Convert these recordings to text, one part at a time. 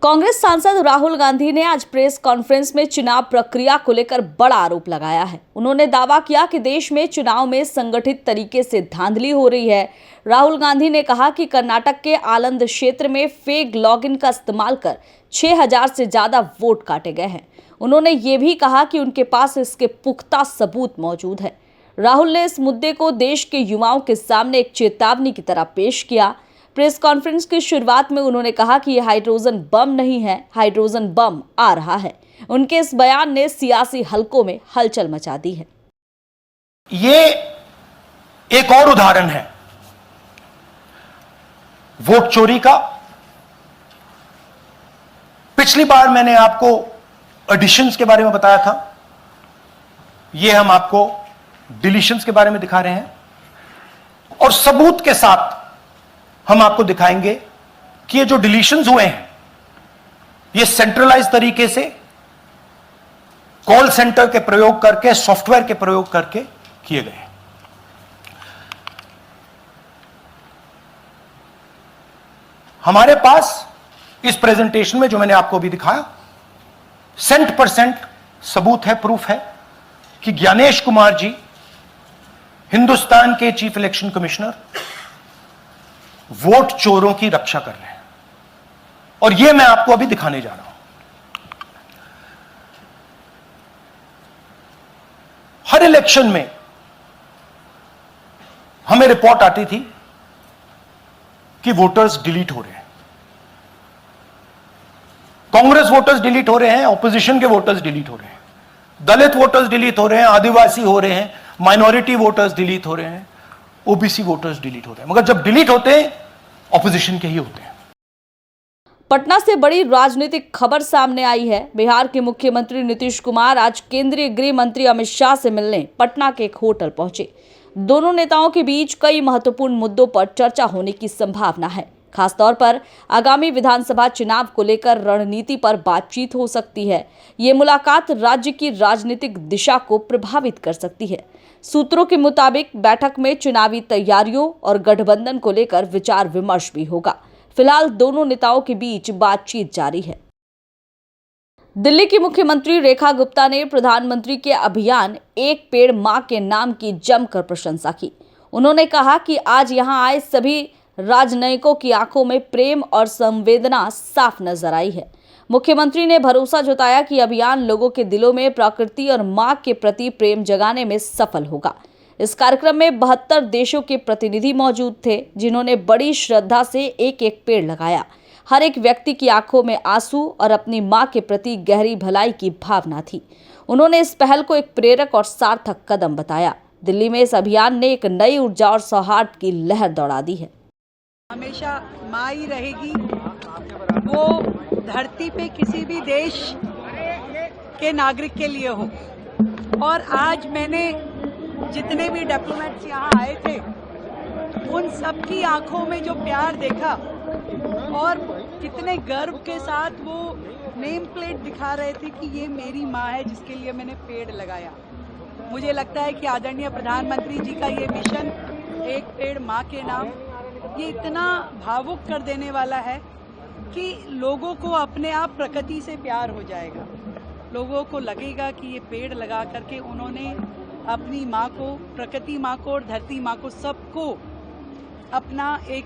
कांग्रेस सांसद राहुल गांधी ने आज प्रेस कॉन्फ्रेंस में चुनाव प्रक्रिया को लेकर बड़ा आरोप लगाया है। उन्होंने दावा किया कि देश में चुनाव में संगठित तरीके से धांधली हो रही है। राहुल गांधी ने कहा कि कर्नाटक के आलंद क्षेत्र में फेक लॉगिन का इस्तेमाल कर 6000 से ज्यादा वोट काटे गए हैं। उन्होंने ये भी कहा कि उनके पास इसके पुख्ता सबूत मौजूद है। राहुल ने इस मुद्दे को देश के युवाओं के सामने एक चेतावनी की तरह पेश किया। प्रेस कॉन्फ्रेंस की शुरुआत में उन्होंने कहा कि यह हाइड्रोजन बम नहीं है, हाइड्रोजन बम आ रहा है। उनके इस बयान ने सियासी हलकों में हलचल मचा दी है। ये एक और उदाहरण है वोट चोरी का। पिछली बार मैंने आपको एडिशंस के बारे में बताया था, ये हम आपको डिलीशंस के बारे में दिखा रहे हैं और सबूत के साथ हम आपको दिखाएंगे कि ये जो डिलीशंस हुए हैं ये सेंट्रलाइज तरीके से कॉल सेंटर के प्रयोग करके, सॉफ्टवेयर के प्रयोग करके किए गए हैं। हमारे पास इस प्रेजेंटेशन में जो मैंने आपको अभी दिखाया 100% सबूत है, प्रूफ है कि ज्ञानेश कुमार जी हिंदुस्तान के चीफ इलेक्शन कमिश्नर वोट चोरों की रक्षा कर रहे हैं और यह मैं आपको अभी दिखाने जा रहा हूं। हर इलेक्शन में हमें रिपोर्ट आती थी कि वोटर्स डिलीट हो रहे हैं। कांग्रेस वोटर्स डिलीट हो रहे हैं, ऑपोजिशन के वोटर्स डिलीट हो रहे हैं, दलित वोटर्स डिलीट हो रहे हैं, आदिवासी हो रहे हैं, माइनॉरिटी वोटर्स डिलीट हो रहे हैं, ओबीसी वोटर्स डिलीट हो रहे हैं। मगर जब डिलीट होते हैं ऑपोजिशन के ही होते हैं। पटना से बड़ी राजनीतिक खबर सामने आई है। बिहार के मुख्यमंत्री नीतीश कुमार आज केंद्रीय गृह मंत्री अमित शाह से मिलने पटना के एक होटल पहुंचे। दोनों नेताओं के बीच कई महत्वपूर्ण मुद्दों पर चर्चा होने की संभावना है। खासतौर पर आगामी विधानसभा चुनाव को लेकर रणनीति पर बातचीत हो सकती है। ये मुलाकात राज्य की राजनीतिक दिशा को प्रभावित कर सकती है। सूत्रों के मुताबिक बैठक में चुनावी तैयारियों और गठबंधन को लेकर विचार विमर्श भी होगा। फिलहाल दोनों नेताओं के बीच बातचीत जारी है। दिल्ली की मुख्यमंत्री रेखा गुप्ता ने प्रधानमंत्री के अभियान एक पेड़ मां के नाम की जमकर प्रशंसा की। उन्होंने कहा कि आज यहां आए सभी राजनयिकों की आंखों में प्रेम और संवेदना साफ नजर आई है। मुख्यमंत्री ने भरोसा जताया कि अभियान लोगों के दिलों में प्रकृति और मां के प्रति प्रेम जगाने में सफल होगा। इस कार्यक्रम में 72 देशों के प्रतिनिधि मौजूद थे, जिन्होंने बड़ी श्रद्धा से एक एक पेड़ लगाया। हर एक व्यक्ति की आंखों में आंसू और अपनी मां के प्रति गहरी भलाई की भावना थी। उन्होंने इस पहल को एक प्रेरक और सार्थक कदम बताया। दिल्ली में इस अभियान ने एक नई ऊर्जा और सौहार्द की लहर दौड़ा दी है। हमेशा माँ ही रहेगी। वो धरती पे किसी भी देश के नागरिक के लिए हो। और आज मैंने जितने भी डिप्लोमेट्स यहाँ आए थे उन सबकी आंखों में जो प्यार देखा और कितने गर्व के साथ वो नेम प्लेट दिखा रहे थे कि ये मेरी माँ है जिसके लिए मैंने पेड़ लगाया। मुझे लगता है कि आदरणीय प्रधानमंत्री जी का ये मिशन एक पेड़ माँ के नाम, ये इतना भावुक कर देने वाला है कि लोगों को अपने आप प्रकृति से प्यार हो जाएगा। लोगों को लगेगा कि ये पेड़ लगा करके उन्होंने अपनी माँ को, प्रकृति माँ को और धरती माँ को, सबको अपना एक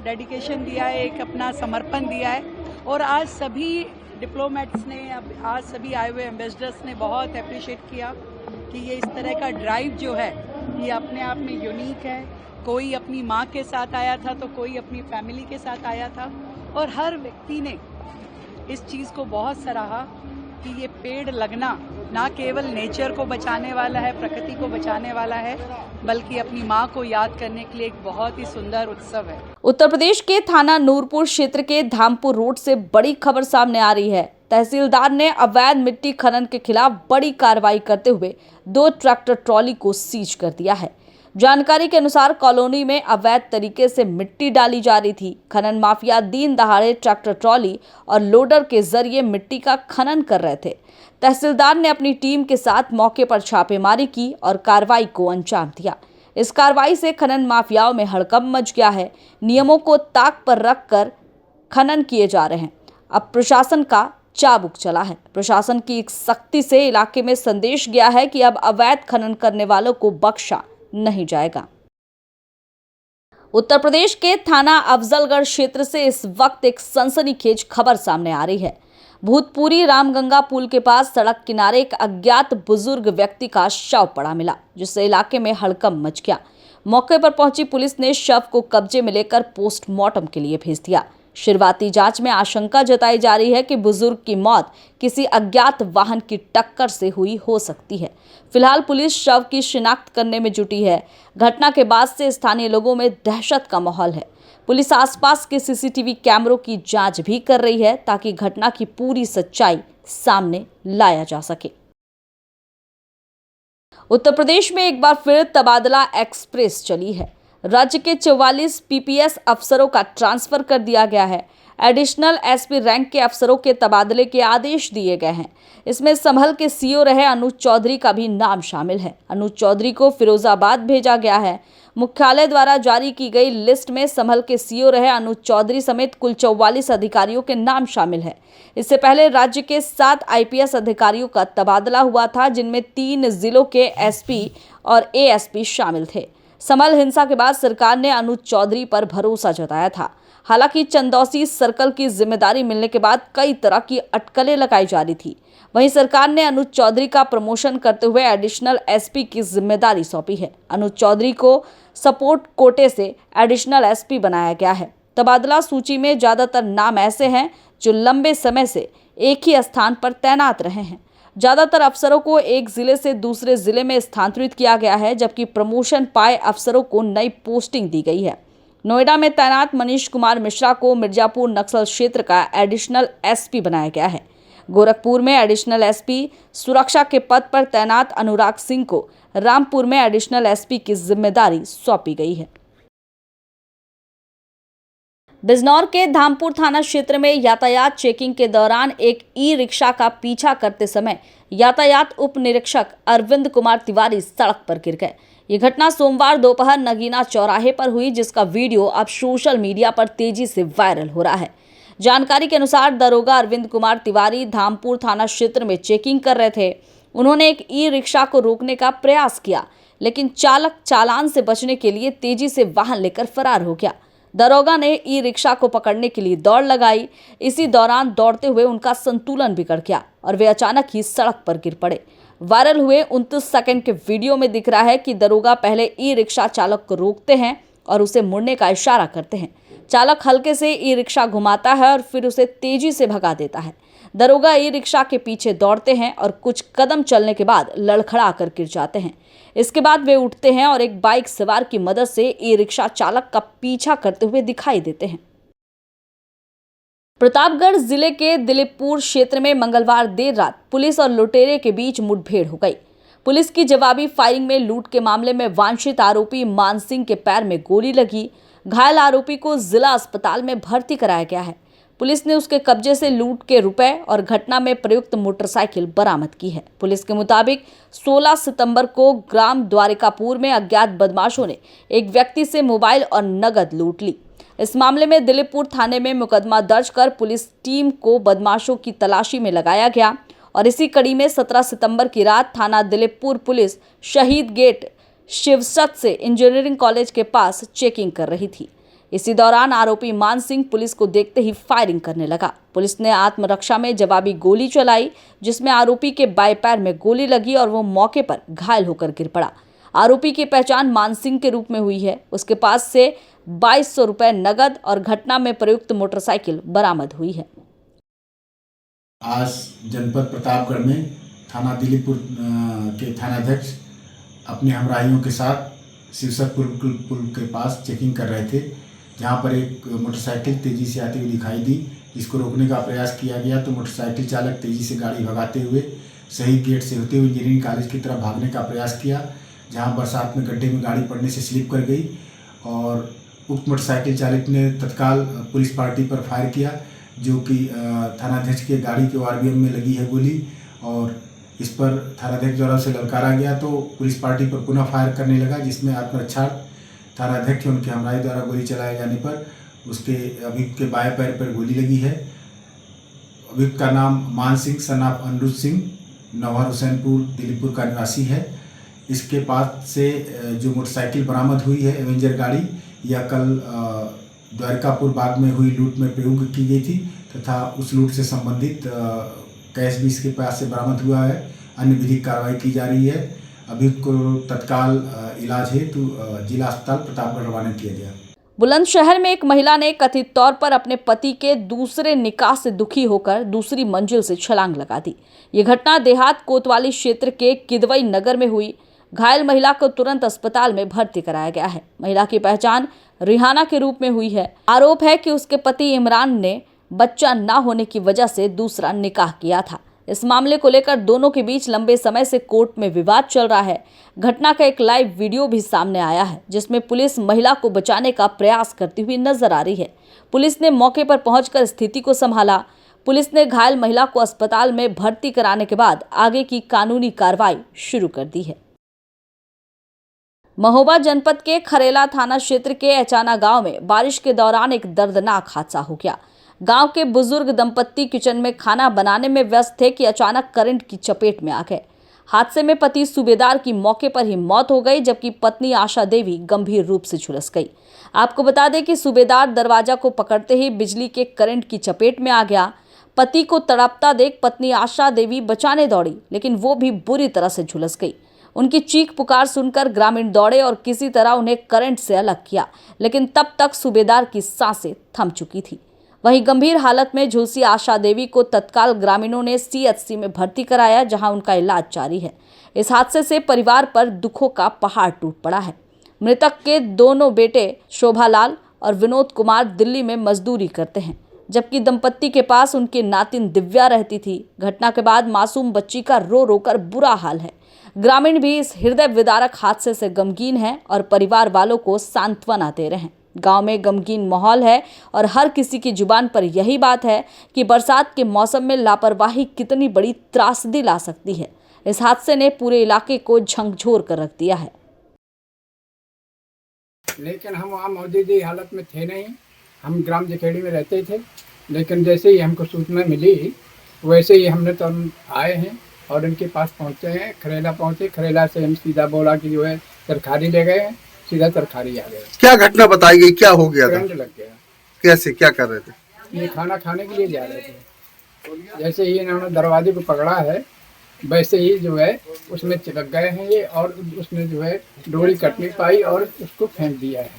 डेडिकेशन दिया है, एक अपना समर्पण दिया है। और आज सभी डिप्लोमेट्स ने, आज सभी आए हुए एम्बेसडर्स ने बहुत अप्रिशिएट किया कि ये इस तरह का ड्राइव जो है ये अपने आप में यूनिक है। कोई अपनी माँ के साथ आया था तो कोई अपनी फैमिली के साथ आया था और हर व्यक्ति ने इस चीज़ को बहुत सराहा कि ये पेड़ लगना ना केवल नेचर को बचाने वाला है, प्रकृति को बचाने वाला है, बल्कि अपनी माँ को याद करने के लिए एक बहुत ही सुंदर उत्सव है। उत्तर प्रदेश के थाना नूरपुर क्षेत्र के धामपुर रोड से बड़ी खबर सामने आ रही है। तहसीलदार ने अवैध मिट्टी खनन के खिलाफ बड़ी कार्रवाई करते हुए 2 ट्रैक्टर ट्रॉली को सीज कर दिया है। जानकारी के अनुसार कॉलोनी में अवैध तरीके से मिट्टी डाली जा रही थी। खनन माफिया दिन दहाड़े ट्रैक्टर ट्रॉली और लोडर के जरिए मिट्टी का खनन कर रहे थे। तहसीलदार ने अपनी टीम के साथ मौके पर छापेमारी की और कार्रवाई को अंजाम दिया। इस कार्रवाई से खनन माफियाओं में हड़कंप मच गया है। नियमों को ताक पर रखकर खनन किए जा रहे हैं। अब प्रशासन का चाबुक चला है। प्रशासन की एक सख्ती से इलाके में संदेश गया है कि अब अवैध खनन करने वालों को बख्शा नहीं जाएगा। उत्तर प्रदेश के थाना अफजलगढ़ क्षेत्र से इस वक्त एक सनसनीखेज खबर सामने आ रही है। भूतपूरी रामगंगा पुल के पास सड़क किनारे एक अज्ञात बुजुर्ग व्यक्ति का शव पड़ा मिला, जिससे इलाके में हड़कंप मच गया। मौके पर पहुंची पुलिस ने शव को कब्जे में लेकर पोस्टमार्टम के लिए भेज दिया। शुरुआती जांच में आशंका जताई जा रही है कि बुजुर्ग की मौत किसी अज्ञात वाहन की टक्कर से हुई हो सकती है। फिलहाल पुलिस शव की शिनाख्त करने में जुटी है। घटना के बाद से स्थानीय लोगों में दहशत का माहौल है। पुलिस आसपास के सीसीटीवी कैमरों की जांच भी कर रही है ताकि घटना की पूरी सच्चाई सामने लाया जा सके। उत्तर प्रदेश में एक बार फिर तबादला एक्सप्रेस चली है। राज्य के 44 पीपीएस अफसरों का ट्रांसफर कर दिया गया है। एडिशनल एसपी रैंक के अफसरों के तबादले के आदेश दिए गए हैं। इसमें संभल के सीओ रहे अनुज चौधरी का भी नाम शामिल है। अनुज चौधरी को फिरोजाबाद भेजा गया है। मुख्यालय द्वारा जारी की गई लिस्ट में संभल के सीओ रहे अनुज चौधरी समेत कुल 44 अधिकारियों के नाम शामिल है। इससे पहले राज्य के 7 आईपीएस अधिकारियों का तबादला हुआ था, जिनमें 3 जिलों के एसपी और एएसपी शामिल थे। संभल हिंसा के बाद सरकार ने अनुज चौधरी पर भरोसा जताया था। हालांकि चंदौसी सर्कल की जिम्मेदारी मिलने के बाद कई तरह की अटकलें लगाई जा रही थी। वहीं सरकार ने अनुज चौधरी का प्रमोशन करते हुए एडिशनल एसपी की जिम्मेदारी सौंपी है। अनुज चौधरी को सपोर्ट कोटे से एडिशनल एसपी बनाया गया है। तबादला सूची में ज्यादातर नाम ऐसे हैं जो लंबे समय से एक ही स्थान पर तैनात रहे हैं। ज्यादातर अफसरों को एक जिले से दूसरे जिले में स्थानांतरित किया गया है, जबकि प्रमोशन पाए अफसरों को नई पोस्टिंग दी गई है। नोएडा में तैनात मनीष कुमार मिश्रा को मिर्जापुर नक्सल क्षेत्र का एडिशनल एसपी बनाया गया है। गोरखपुर में एडिशनल एसपी सुरक्षा के पद पर तैनात अनुराग सिंह को रामपुर में एडिशनल एसपी की जिम्मेदारी सौंपी गई है। बिजनौर के धामपुर थाना क्षेत्र में यातायात चेकिंग के दौरान एक ई रिक्शा का पीछा करते समय यातायात उप निरीक्षक अरविंद कुमार तिवारी सड़क पर गिर गए। ये घटना सोमवार दोपहर नगीना चौराहे पर हुई, जिसका वीडियो अब सोशल मीडिया पर तेजी से वायरल हो रहा है। जानकारी के अनुसार दरोगा अरविंद कुमार तिवारी धामपुर थाना क्षेत्र में चेकिंग कर रहे थे। उन्होंने एक ई रिक्शा को रोकने का प्रयास किया, लेकिन चालक चालान से बचने के लिए तेजी से वाहन लेकर फरार हो गया। दरोगा ने ई रिक्शा को पकड़ने के लिए दौड़ लगाई। इसी दौरान दौड़ते हुए उनका संतुलन बिगड़ गया और वे अचानक ही सड़क पर गिर पड़े। वायरल हुए 29 सेकंड के वीडियो में दिख रहा है कि दरोगा पहले ई रिक्शा चालक को रोकते हैं और उसे मुड़ने का इशारा करते हैं। चालक हल्के से ई रिक्शा घुमाता है और फिर उसे तेजी से भगा देता है। दरोगा ई रिक्शा के पीछे दौड़ते हैं और कुछ कदम चलने के बाद लड़खड़ा कर गिर जाते हैं। इसके बाद वे उठते हैं और एक बाइक सवार की मदद से ई रिक्शा चालक का पीछा करते हुए दिखाई देते हैं। प्रतापगढ़ जिले के दिलीपपुर क्षेत्र में मंगलवार देर रात पुलिस और लुटेरे के बीच मुठभेड़ हो गई। पुलिस की जवाबी फायरिंग में लूट के मामले में वांछित आरोपी मान सिंह के पैर में गोली लगी। घायल आरोपी को जिला अस्पताल में भर्ती कराया गया है। पुलिस ने उसके कब्जे से लूट के रुपए और घटना में प्रयुक्त मोटरसाइकिल बरामद की है। पुलिस के मुताबिक 16 सितंबर को ग्राम द्वारिकापुर में अज्ञात बदमाशों ने एक व्यक्ति से मोबाइल और नगद लूट ली। इस मामले में दिलीपपुर थाने में मुकदमा दर्ज कर पुलिस टीम को बदमाशों की तलाशी में लगाया गया और इसी कड़ी में 17 सितंबर की रात थाना दिलीपपुर पुलिस शहीद गेट शिवसत से इंजीनियरिंग कॉलेज के पास चेकिंग कर रही थी। इसी दौरान आरोपी मान सिंह पुलिस को देखते ही फायरिंग करने लगा। पुलिस ने आत्मरक्षा में जवाबी गोली चलाई, जिसमें आरोपी के बाएं पैर में गोली लगी और वो मौके पर घायल होकर गिर पड़ा। आरोपी की पहचान मान सिंह के रूप में हुई है। उसके पास से 2200 रुपए नगद और घटना में प्रयुक्त मोटरसाइकिल बरामद हुई है। आज जनपद प्रतापगढ़ में थाना दिलीपपुर के थानाध्यक्ष अपने हमराहियों के साथ शिवसतपुर पुल के पास चेकिंग कर रहे थे, जहां पर एक मोटरसाइकिल तेजी से आती हुई दिखाई दी। इसको रोकने का प्रयास किया गया तो मोटरसाइकिल चालक तेजी से गाड़ी भगाते हुए सही गेट से होते हुए इंजीनियरिंग कॉलेज की तरफ भागने का प्रयास किया, जहां बरसात में गड्ढे में गाड़ी पड़ने से स्लिप कर गई और उक्त मोटरसाइकिल चालक ने तत्काल पुलिस पार्टी पर फायर किया, जो कि थानाध्यक्ष के गाड़ी के आरबीएम में लगी है गोली और इस पर थानाध्यक्ष द्वारा उसे ललकारा गया तो पुलिस पार्टी पर पुनः फायर करने लगा, जिसमें आत्मरक्षार्थ थानाध्यक्ष उनके हमराही द्वारा गोली चलाए जाने पर उसके अभी के बाएं पैर पर गोली लगी है अभियुक्त का नाम मान सिंह सन ऑफ अनिरुद्ध सिंह, नौहर हुसैनपुर दिलीपुर का निवासी है। इसके पास से जो मोटरसाइकिल बरामद हुई है एवेंजर गाड़ी, यह कल द्वारकापुर बाग में हुई लूट में प्रयोग की गई थी तथा उस लूट से संबंधित कैश भी इसके पास से बरामद हुआ है। अन्य विधिक कार्रवाई की जा रही है। अभियुक्त को तत्काल इलाज हेतु जिला अस्पताल प्रतापगढ़ रवाना किया गया। बुलंदशहर में एक महिला ने कथित तौर पर अपने पति के दूसरे निकाह से दुखी होकर दूसरी मंजिल से छलांग लगा दी। ये घटना देहात कोतवाली क्षेत्र के किदवई नगर में हुई। घायल महिला को तुरंत अस्पताल में भर्ती कराया गया है। महिला की पहचान रिहाना के रूप में हुई है। आरोप है कि उसके पति इमरान ने बच्चा न होने की वजह से दूसरा निकाह किया था। इस मामले को लेकर दोनों के बीच लंबे समय से कोर्ट में विवाद चल रहा है। घटना का एक लाइव वीडियो भी सामने आया है जिसमें पुलिस महिला को बचाने का प्रयास करती हुई नजर आ रही है। पुलिस ने मौके पर पहुंचकर स्थिति को संभाला। पुलिस ने घायल महिला को अस्पताल में भर्ती कराने के बाद आगे की कानूनी कार्रवाई शुरू कर दी है। महोबा जनपद के खरेला थाना क्षेत्र के अचाना गांव में बारिश के दौरान एक दर्दनाक हादसा हो गया। गांव के बुजुर्ग दंपत्ति किचन में खाना बनाने में व्यस्त थे कि अचानक करंट की चपेट में आ गए। हादसे में पति सूबेदार की मौके पर ही मौत हो गई, जबकि पत्नी आशा देवी गंभीर रूप से झुलस गई। आपको बता दें कि सूबेदार दरवाजा को पकड़ते ही बिजली के करंट की चपेट में आ गया। पति को तड़पता देख पत्नी आशा देवी बचाने दौड़ी, लेकिन वो भी बुरी तरह से झुलस गई। उनकी चीख पुकार सुनकर ग्रामीण दौड़े और किसी तरह उन्हें करंट से अलग किया, लेकिन तब तक सूबेदार की सांसें थम चुकी थी। वहीं गंभीर हालत में झुलसी आशा देवी को तत्काल ग्रामीणों ने CHC में भर्ती कराया, जहां उनका इलाज जारी है। इस हादसे से परिवार पर दुखों का पहाड़ टूट पड़ा है। मृतक के दोनों बेटे शोभालाल और विनोद कुमार दिल्ली में मजदूरी करते हैं, जबकि दंपत्ति के पास उनकी नातिन दिव्या रहती थी। घटना के बाद मासूम बच्ची का रो रो कर बुरा हाल है। ग्रामीण भी इस हृदय विदारक हादसे से गमगीन हैं और परिवार वालों को सांत्वना दे रहे हैं। गांव में गमगीन माहौल है और हर किसी की जुबान पर यही बात है कि बरसात के मौसम में लापरवाही कितनी बड़ी त्रासदी ला सकती है। इस हादसे ने पूरे इलाके को झकझोर कर रख दिया है। लेकिन हम वहाँ मौजूदा हालत में थे नहीं। हम ग्राम जखेड़ी में रहते थे, लेकिन जैसे ही हमको सूचना मिली वैसे ही हमने तो आए हैं और इनके पास पहुँचे हैं। खरेला पहुँचे, खरेला से हम सीधा बोला कि जो है तरकारी ले गए हैं, सीधा तरकारी आ गए। क्या घटना बताई गई, क्या हो गया था? करंट लग गया। कैसे, क्या कर रहे थे? ये खाना खाने के लिए जा रहे थे। जैसे ही इन्होंने दरवाजे को पकड़ा है वैसे ही जो है उसमें चिपक गए हैं ये, और उसने जो है डोरी कट नहीं पाई और उसको फेंक दिया है।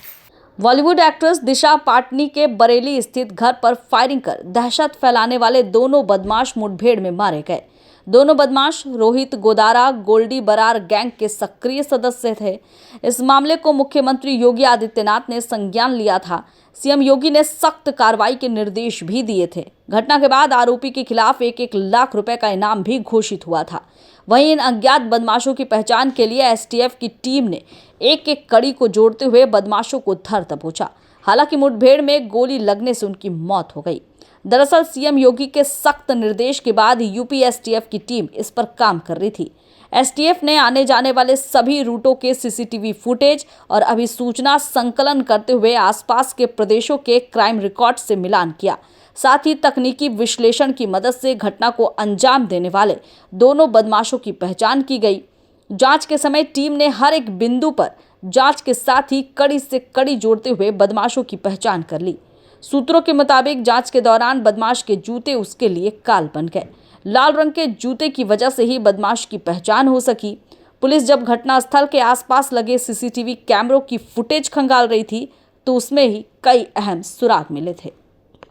बॉलीवुड एक्ट्रेस दिशा पाटनी के बरेली स्थित घर पर फायरिंग कर दहशत फैलाने वाले दोनों बदमाश मुठभेड़ में मारे गए। दोनों बदमाश रोहित गोदारा गोल्डी बरार गैंग के सक्रिय सदस्य थे। इस मामले को मुख्यमंत्री योगी आदित्यनाथ ने संज्ञान लिया था। सीएम योगी ने सख्त कार्रवाई के निर्देश भी दिए थे। घटना के बाद आरोपी के खिलाफ 1-1 लाख रुपए का इनाम भी घोषित हुआ था। वहीं इन अज्ञात बदमाशों की पहचान के लिए STF की टीम ने एक-एक कड़ी को जोड़ते हुए बदमाशों को धर दबोचा। हालांकि मुठभेड़ में गोली लगने से उनकी मौत हो गई। दरअसल सीएम योगी के सख्त निर्देश के बाद यूपी STF की टीम इस पर काम कर रही थी। STF ने आने जाने वाले सभी रूटों के CCTV फुटेज और अभिसूचना संकलन करते हुए आसपास के प्रदेशों के क्राइम रिकॉर्ड से मिलान किया। साथ ही तकनीकी विश्लेषण की मदद से घटना को अंजाम देने वाले दोनों बदमाशों की पहचान की गई। जांच के समय टीम ने हर एक बिंदु पर जांच के साथ ही कड़ी से कड़ी जोड़ते हुए बदमाशों की पहचान कर ली। सूत्रों के मुताबिक जांच के दौरान बदमाश के जूते उसके लिए काल बन गए। लाल रंग के जूते की वजह से ही बदमाश की पहचान हो सकी। पुलिस जब घटनास्थल के आसपास लगे CCTV कैमरों की फुटेज खंगाल रही थी तो उसमें ही कई अहम सुराग मिले थे।